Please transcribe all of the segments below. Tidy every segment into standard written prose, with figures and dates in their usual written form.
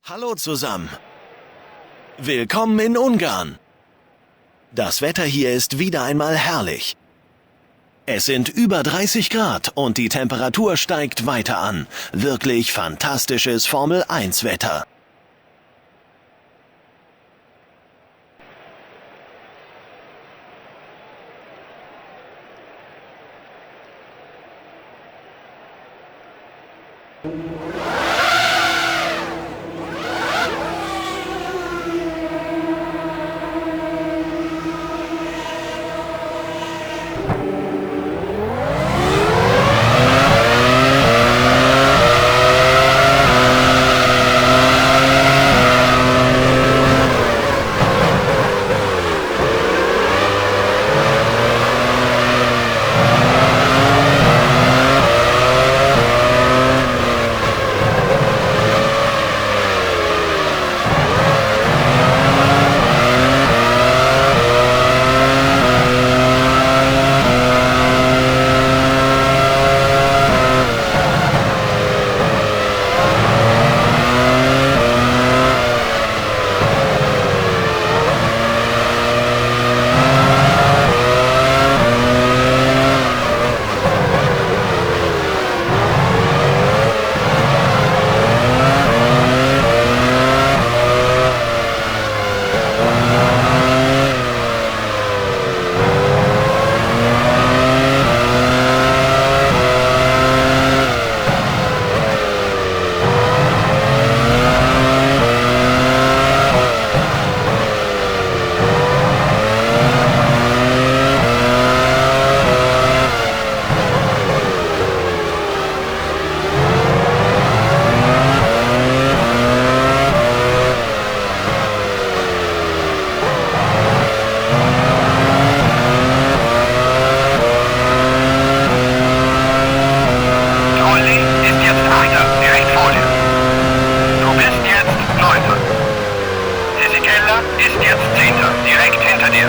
Hallo zusammen. Willkommen in Ungarn. Das Wetter hier ist wieder einmal herrlich. Es sind über 30 Grad und die Temperatur steigt weiter an. Wirklich fantastisches Formel-1-Wetter. Ist jetzt 10. direkt hinter dir.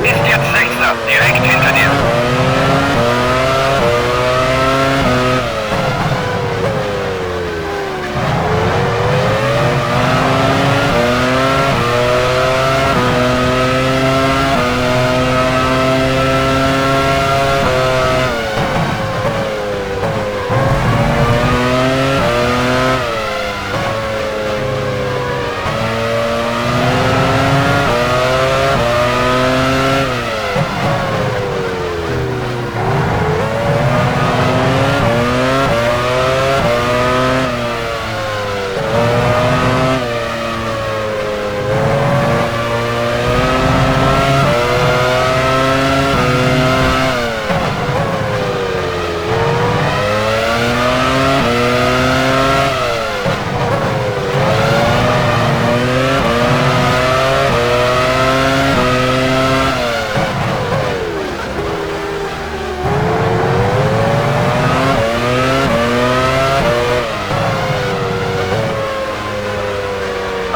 ist jetzt Sechster, direkt hinter dir.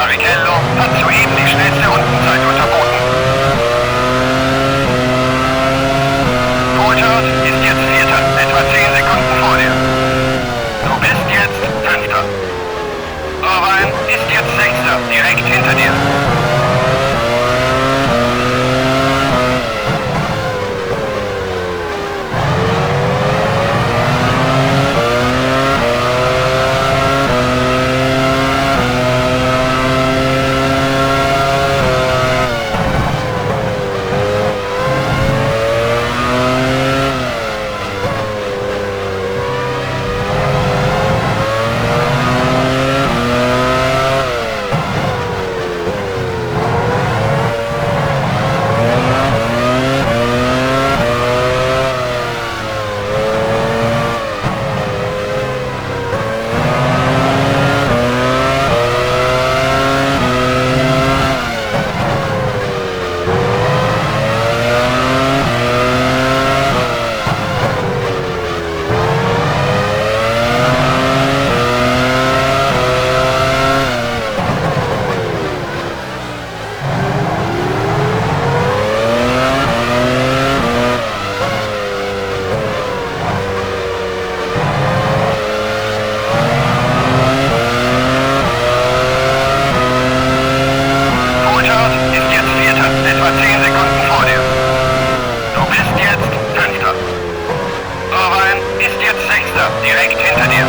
Barrichello hat soeben die schnellste Rundenzeit unterboten. Coulthard ist jetzt Vierter, etwa 10 Sekunden vor dir. Du bist jetzt Fünfter. Irvine ist jetzt Sechster, direkt hinter dir. Direkt hinter dir.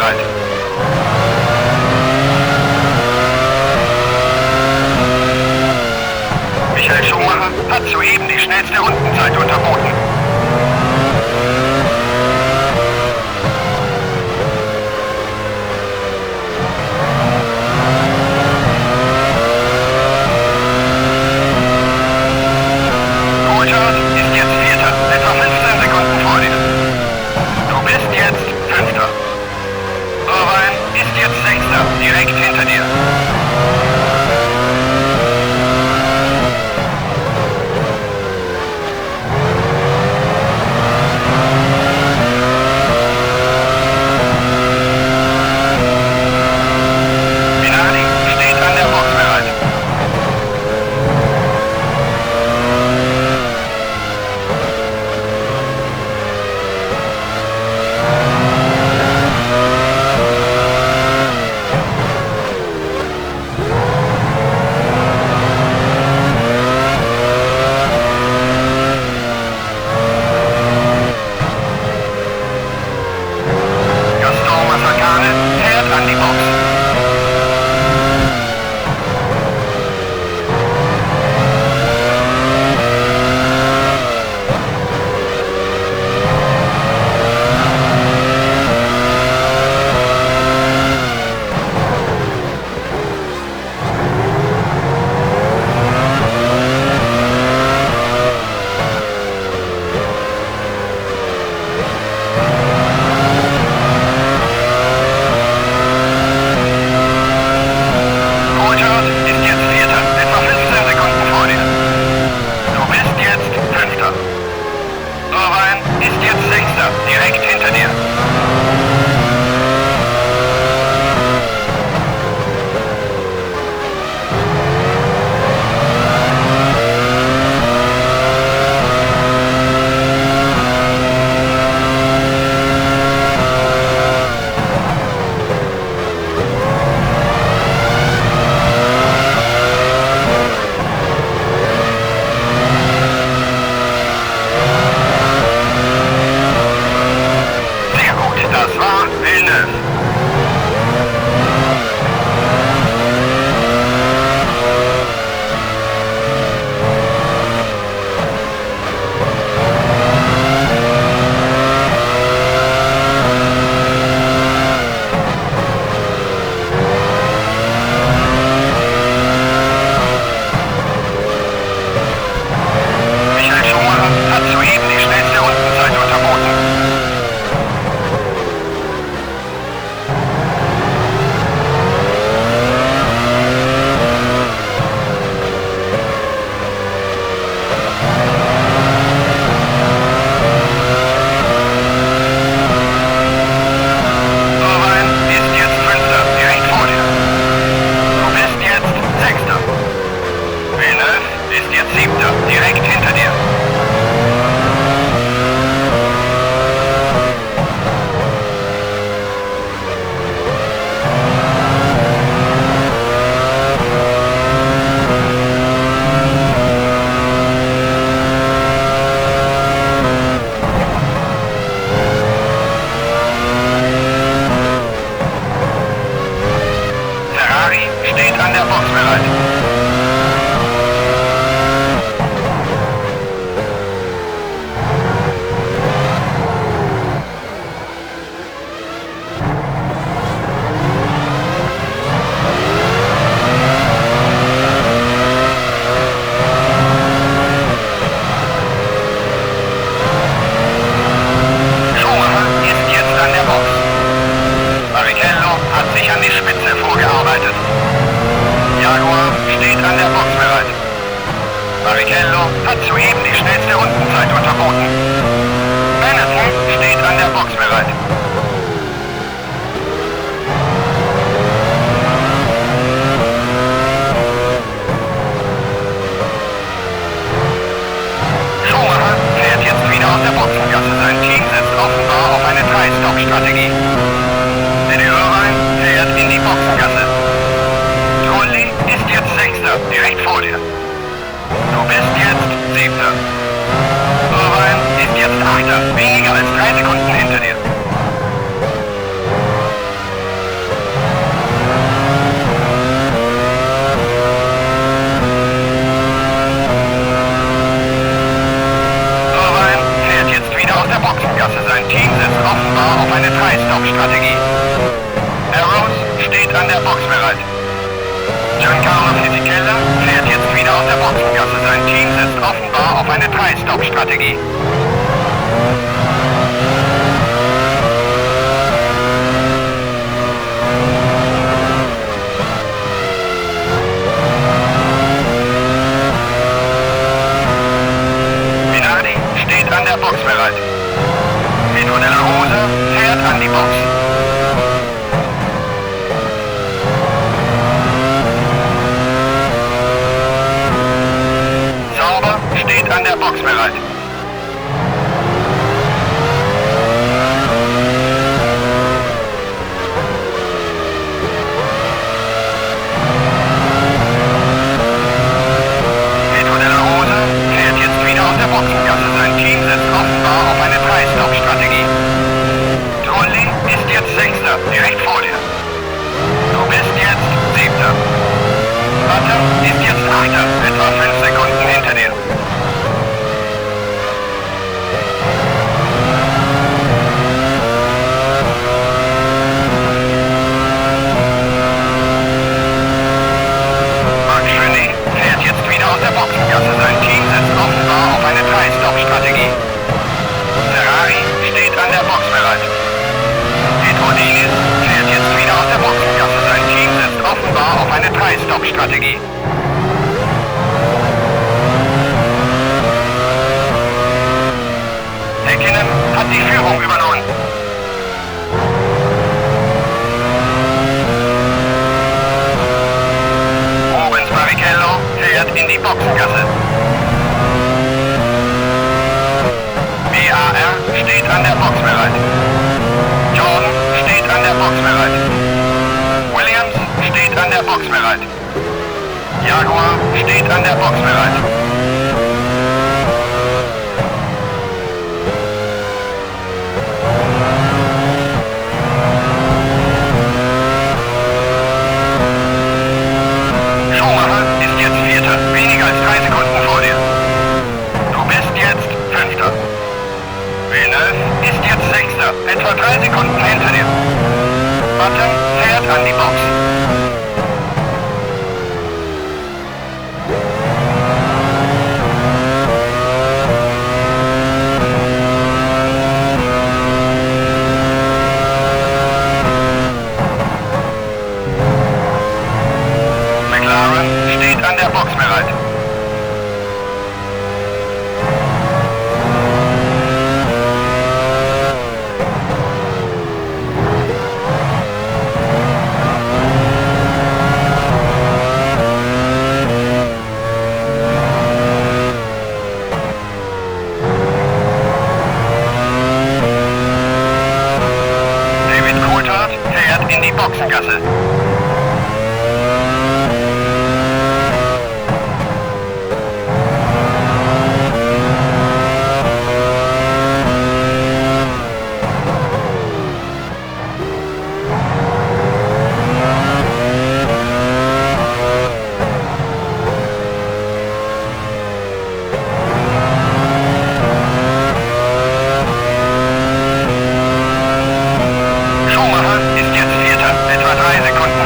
bereit. Michael Schumacher hat soeben die schnellste Rundenzeit unterboten. Coulthard ist jetzt Vierter, etwa 15 Sekunden vor dir. Du bist jetzt Fünfter. Irvine ist jetzt Sechster, direkt hinter dir. Minardi steht an der Box bereit. Boxengasse-Strategie. Arrows steht an der Box bereit. Giancarlo Fisichella fährt jetzt wieder aus der Boxengasse. Sein Team setzt offenbar auf eine 3-Stop-Strategie. Minardi steht an der Box bereit. Pedro de la Rosa fährt an die Box. Sauber steht an der Box bereit. Pedro de la Rosa fährt jetzt wieder aus der Boxengasse. Sein Team setzt offenbar auf eine 3-Stop-Strategie. Trulli ist jetzt Sechster, direkt vor dir. Du bist jetzt Siebter. Button ist jetzt Achter, etwa 5 Sekunden hinter dir. Marc Schöne fährt jetzt wieder aus der Boxengasse. Sein Team setzt offenbar auf eine 3-Stop-Strategie. Ferrari steht an der Box bereit. Pedro Diniz fährt jetzt wieder aus der Boxengasse. Sein Team setzt offenbar auf eine 3-Stop-Strategie. Häkkinen hat die Führung übernommen. Rubens Barrichello fährt in die Boxengasse. BAR steht an der Box bereit. Jordan steht an der Box bereit. Williams steht an der Box bereit. Jaguar steht an der Box bereit. Schumacher ist jetzt Vierter, weniger als 3 Sekunden vor dir. Du bist jetzt Fünfter. Villeneuve ist jetzt Sechster, etwa 3 Sekunden hinter dir. Button fährt an die Box. McLaren steht an der Box bereit. David Coulthard fährt in die Boxengasse. Schumacher ist jetzt Vierter, etwa 3 Sekunden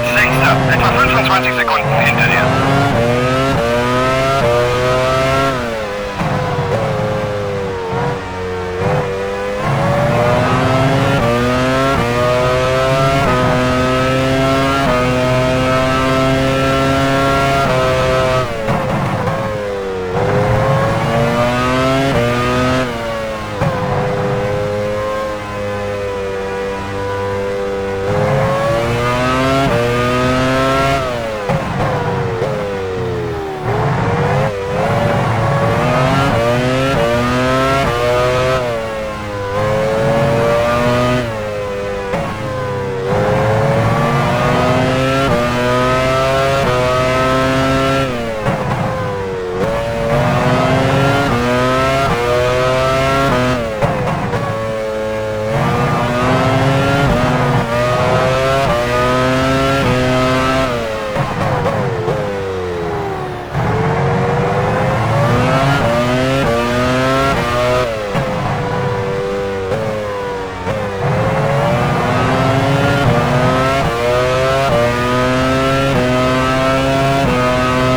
jetzt Sechster, etwa 25 Sekunden hinter dir.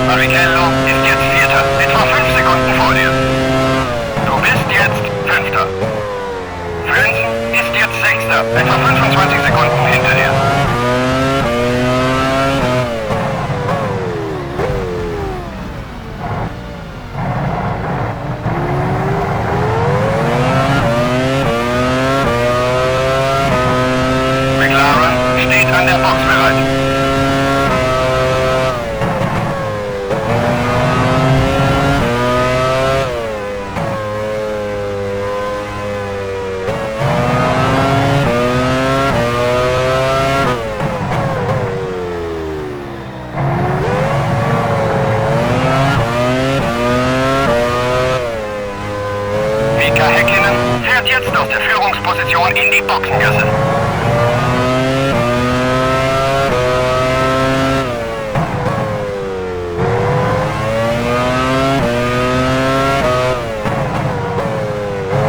Barrichello ist jetzt Vierter, etwa 5 Sekunden vor dir. Du bist jetzt Fünfter. Frenzen ist jetzt Sechster, etwa 25 Sekunden hinter dir. McLaren steht an der Box bereit. Mika Häkkinen fährt jetzt aus der Führungsposition in die Boxengasse.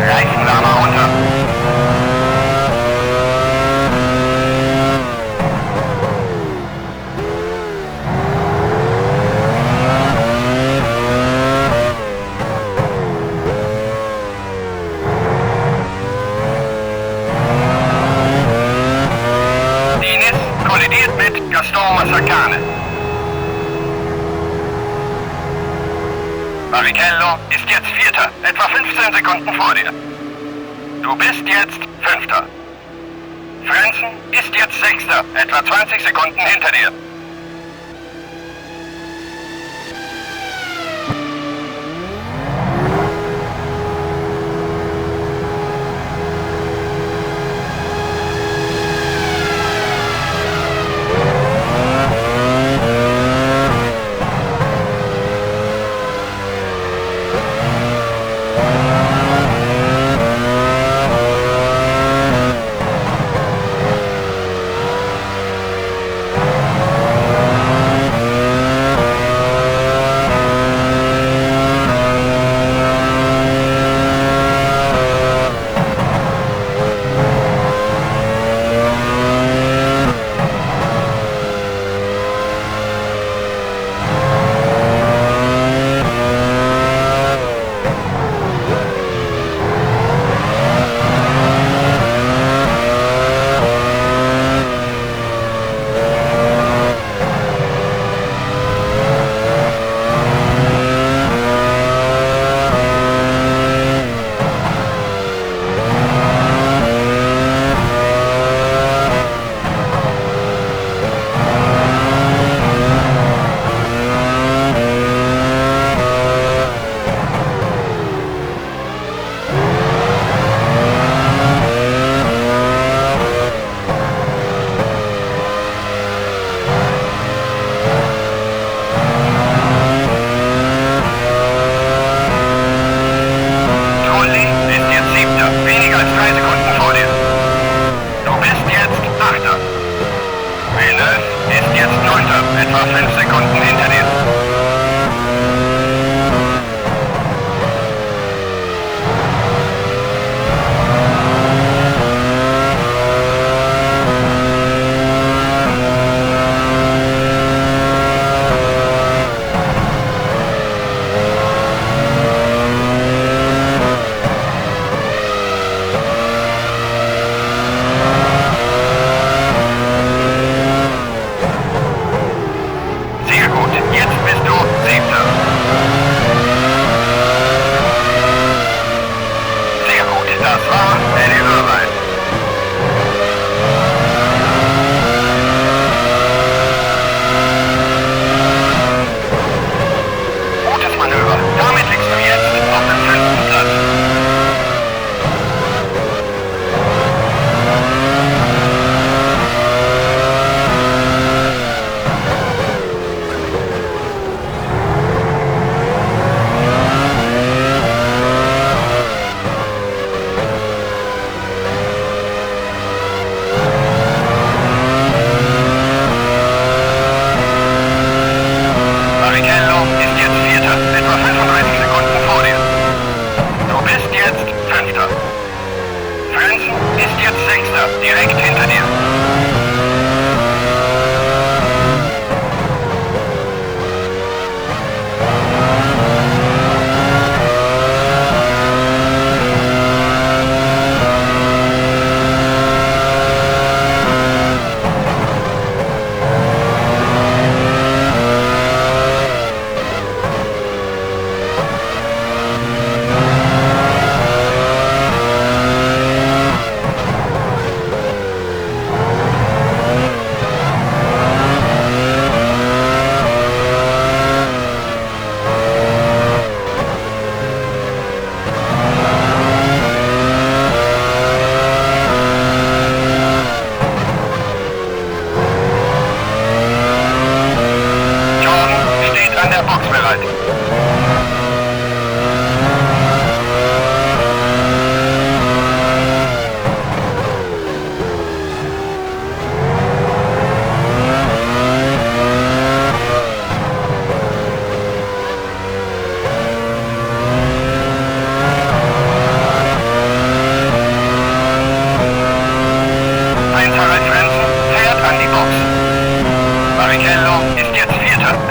Reifenlama runter. Kollidiert mit Gaston Massacane. Barrichello ist jetzt Vierter, etwa 15 Sekunden vor dir. Du bist jetzt Fünfter. Frenzen ist jetzt Sechster, etwa 20 Sekunden hinter dir.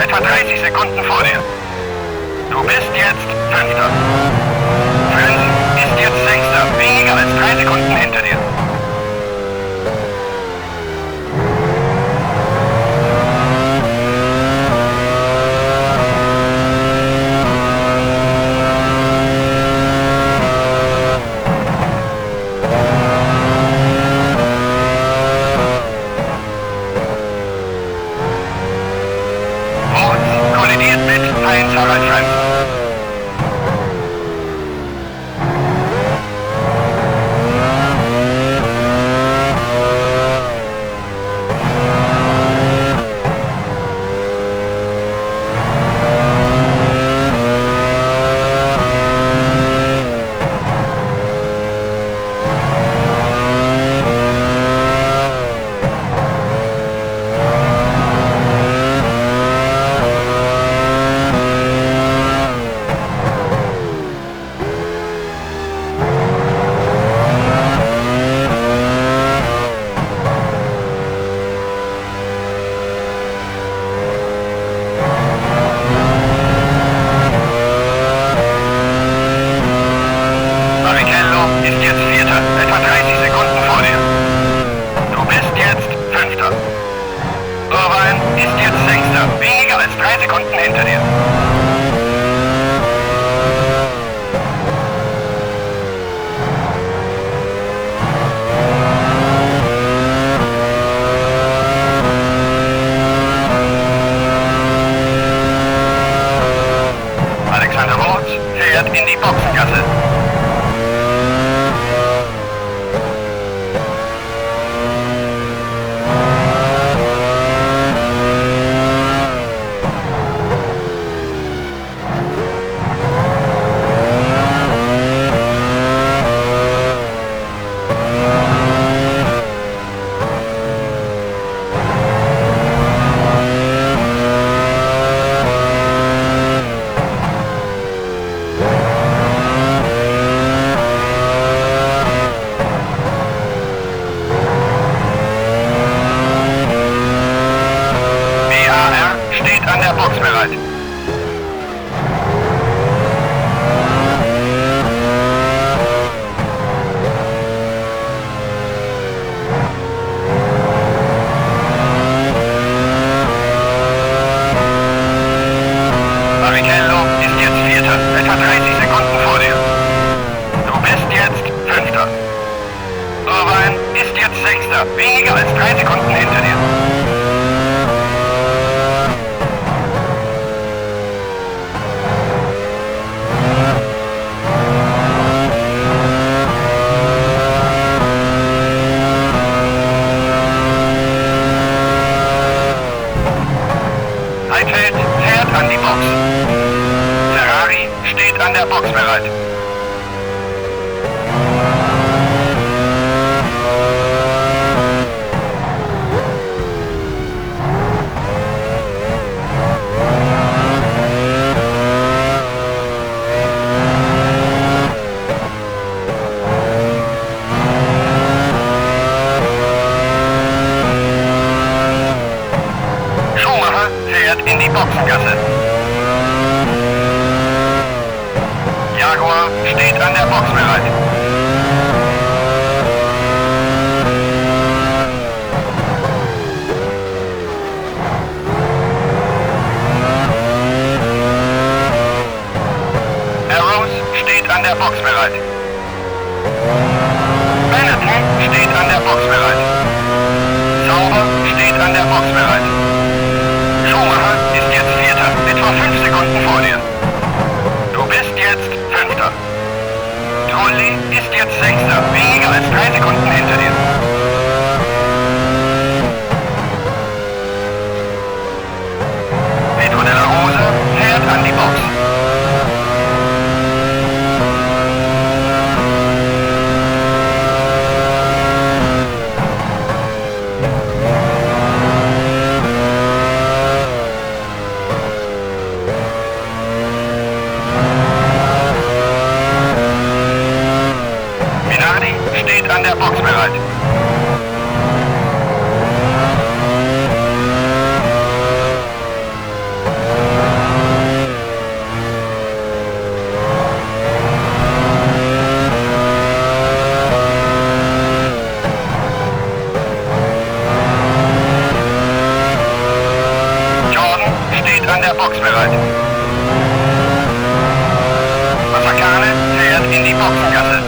etwa 30 Sekunden vor dir. Du bist jetzt Fünfter. Frenzen ist jetzt Sechster, weniger als 3 Sekunden hinter dir. Kollidiert mit Heinz Harald Frenzen. Ist jetzt Vierter, etwa 30 Sekunden vor dir. Du bist jetzt Fünfter. Irvine ist jetzt Sechster, weniger als 3 Sekunden hinter dir. Alexander Wurz fährt in die Boxengasse. Steht an der Box bereit. Barrichello ist jetzt Vierter, etwa 30 Sekunden vor dir. Du bist jetzt Fünfter. Irvine ist jetzt Sechster, weniger als 3 Sekunden hinter dir. Heidfeld fährt an die Box. Ferrari steht an der Box bereit. Schumacher fährt in die Boxengasse. Jaguar steht an der Box bereit. Arrows steht an der Box bereit. Benetton steht an der Box bereit. Sauber steht an der Box bereit. Schumacher ist jetzt Vierter, etwa 5 Sekunden vor dir. Du bist jetzt Fünfter. Trulli ist jetzt Sechster, weniger als 3 Sekunden hinter dir. Pedro de la Rosa fährt an die Box. Minardi steht an der Box bereit. der Box bereit. Masakane fährt in die Boxengasse.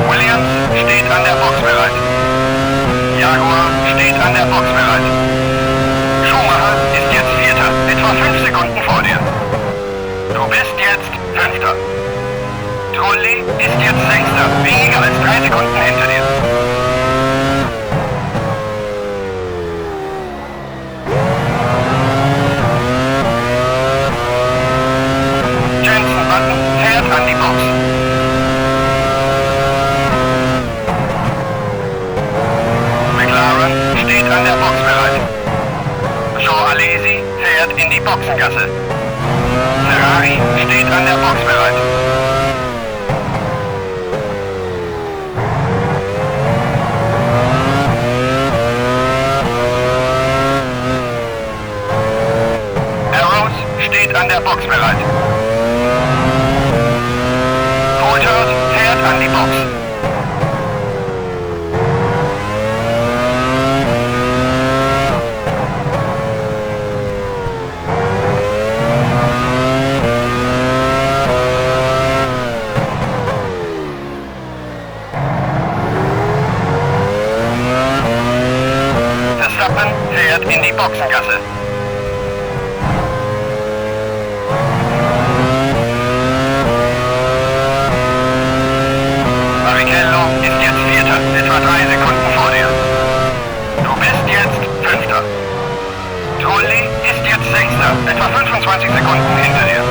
Williams steht an der Box bereit. Jaguar steht an der Box bereit. Schumacher ist jetzt Vierter, etwa 5 Sekunden vor dir. Du bist jetzt Fünfter. Trulli ist jetzt Sechster, weniger als 3 Sekunden hinter dir. Jensen Button fährt an die Box. McLaren steht an der Box bereit. Jean Alesi fährt in die Boxengasse. Ferrari steht an der Box bereit. Arrows steht an der Box bereit. Coulthard fährt an die Box. Verstappen fährt in die Boxengasse. Barrichello ist jetzt Vierter, etwa 3 Sekunden vor dir. Du bist jetzt Fünfter. Trulli ist jetzt Sechster, etwa 25 Sekunden hinter dir.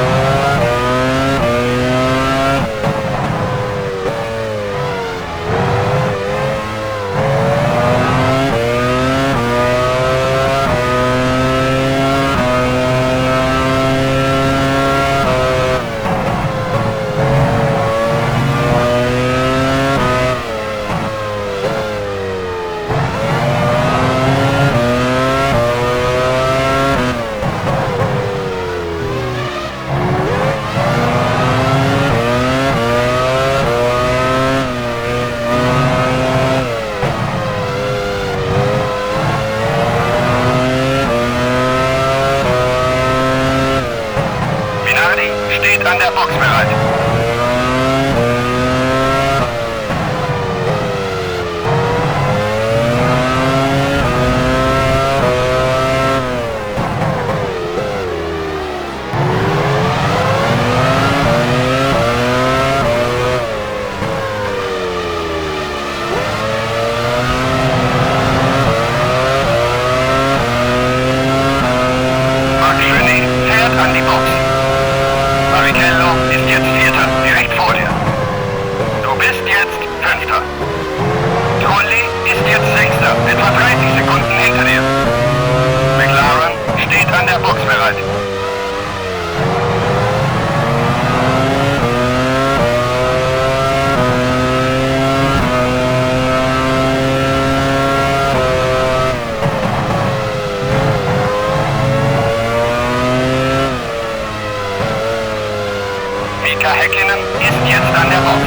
Steht an der Box bereit. Max Schöning fährt an die Box. Barrichello ist jetzt Vierter, direkt vor dir. Du bist jetzt Fünfter. Trulli ist jetzt Sechster, etwa 30 Sekunden hinter dir. McLaren steht an der Box bereit. Mika Häkkinen ist jetzt an der Box.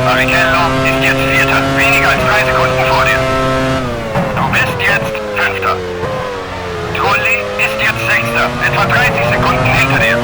Barrichello ist jetzt Vierter, weniger als 3 Sekunden vor dir. Du bist jetzt Fünfter. Trulli ist jetzt Sechster, etwa 30 Sekunden hinter dir.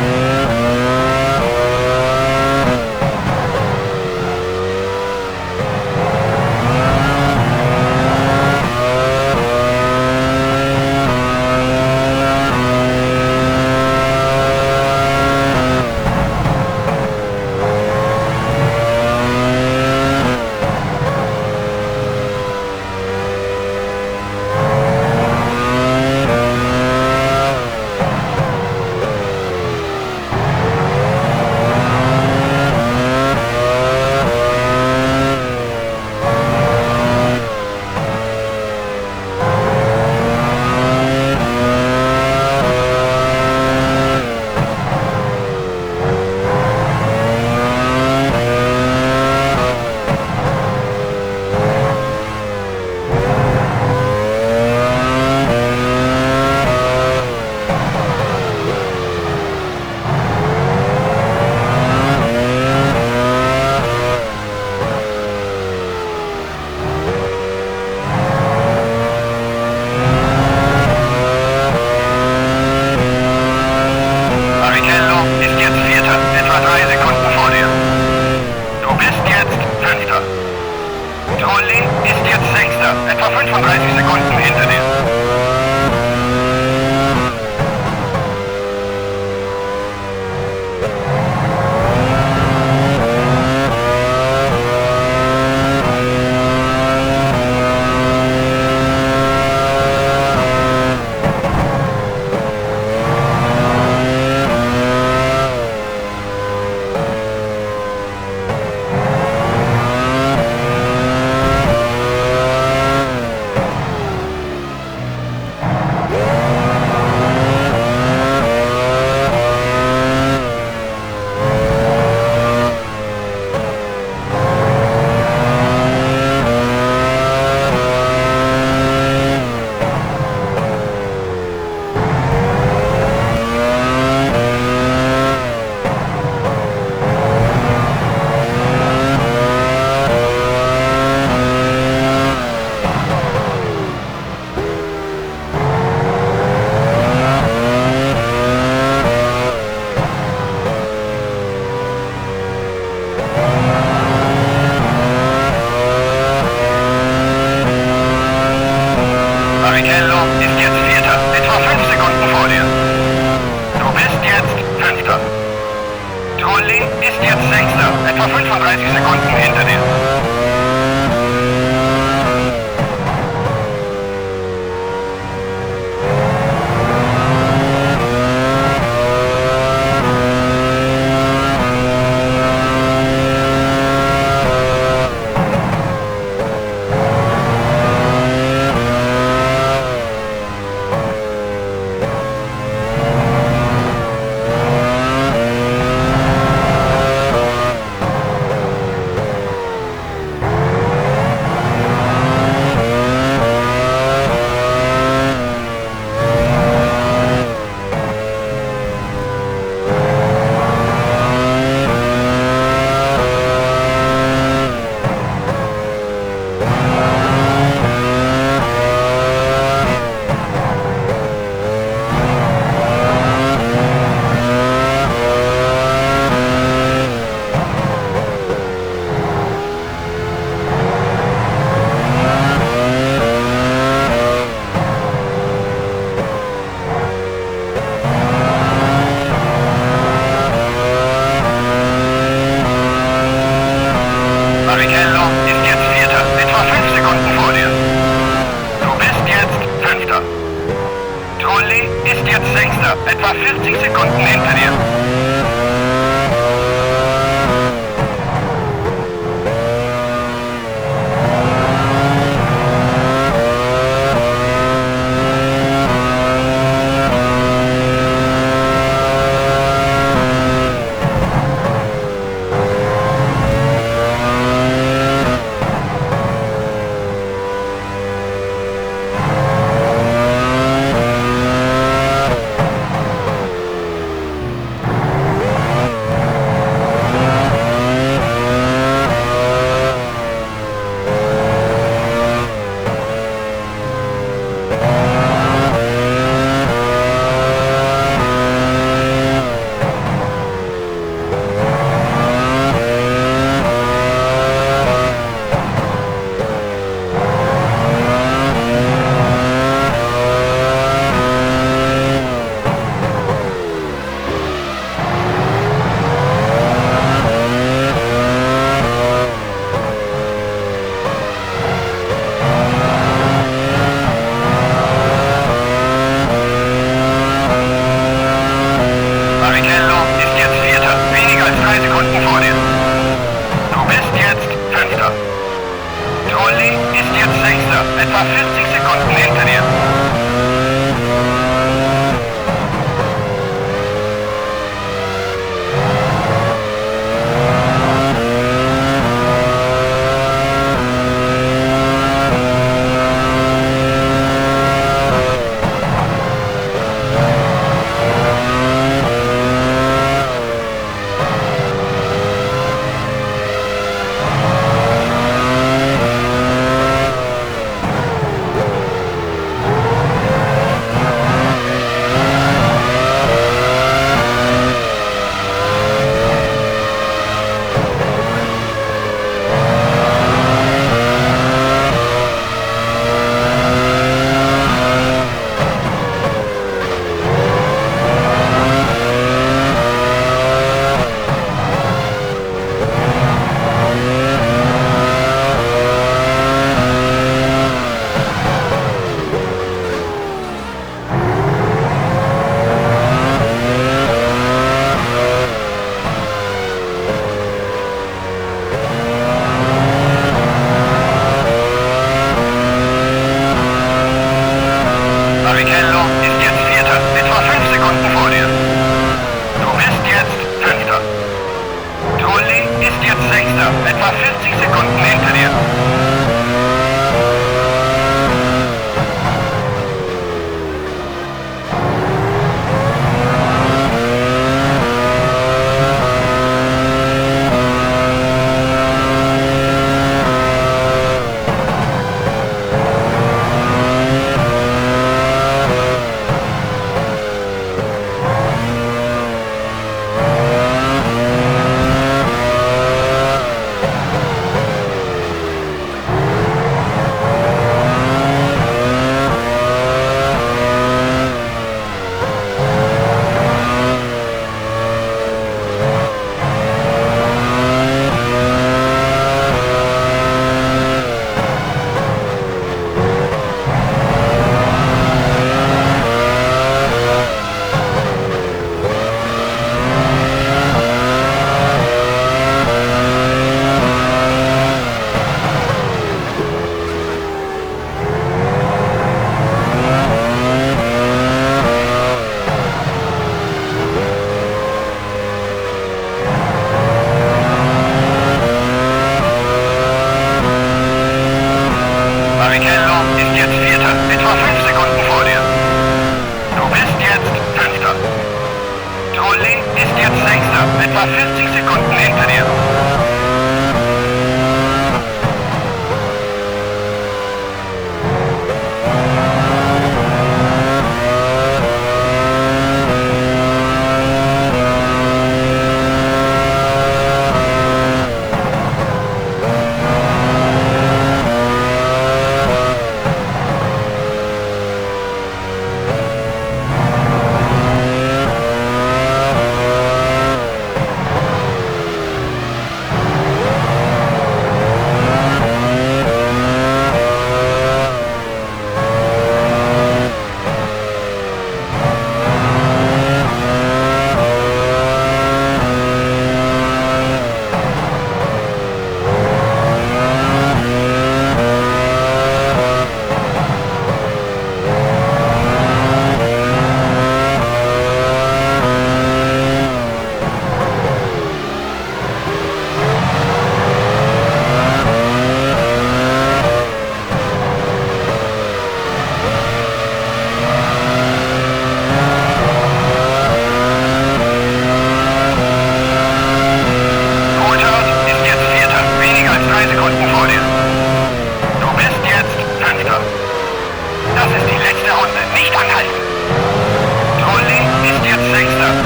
Barrichello ist jetzt Vierter, etwa 5 Sekunden vor dir. Du bist jetzt Fünfter. Trulli ist jetzt Sechster, etwa 35 Sekunden hinter dir. Barrichello ist jetzt Vierter, etwa 5 Sekunden vor dir. Du bist jetzt Fünfter. Trulli ist jetzt Sechster, etwa 40 Sekunden hinter dir.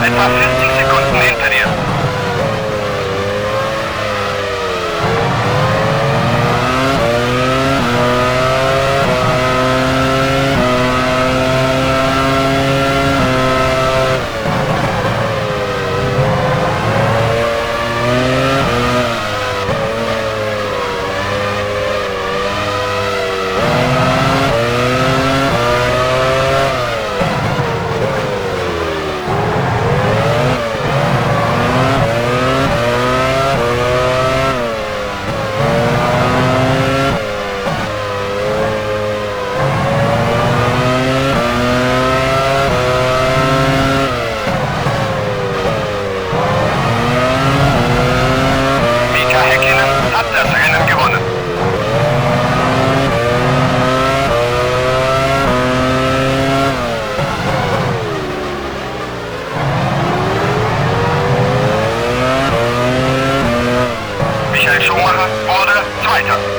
etwa 40 Sekunden hinter dir. Michael Schumacher wurde Zweiter.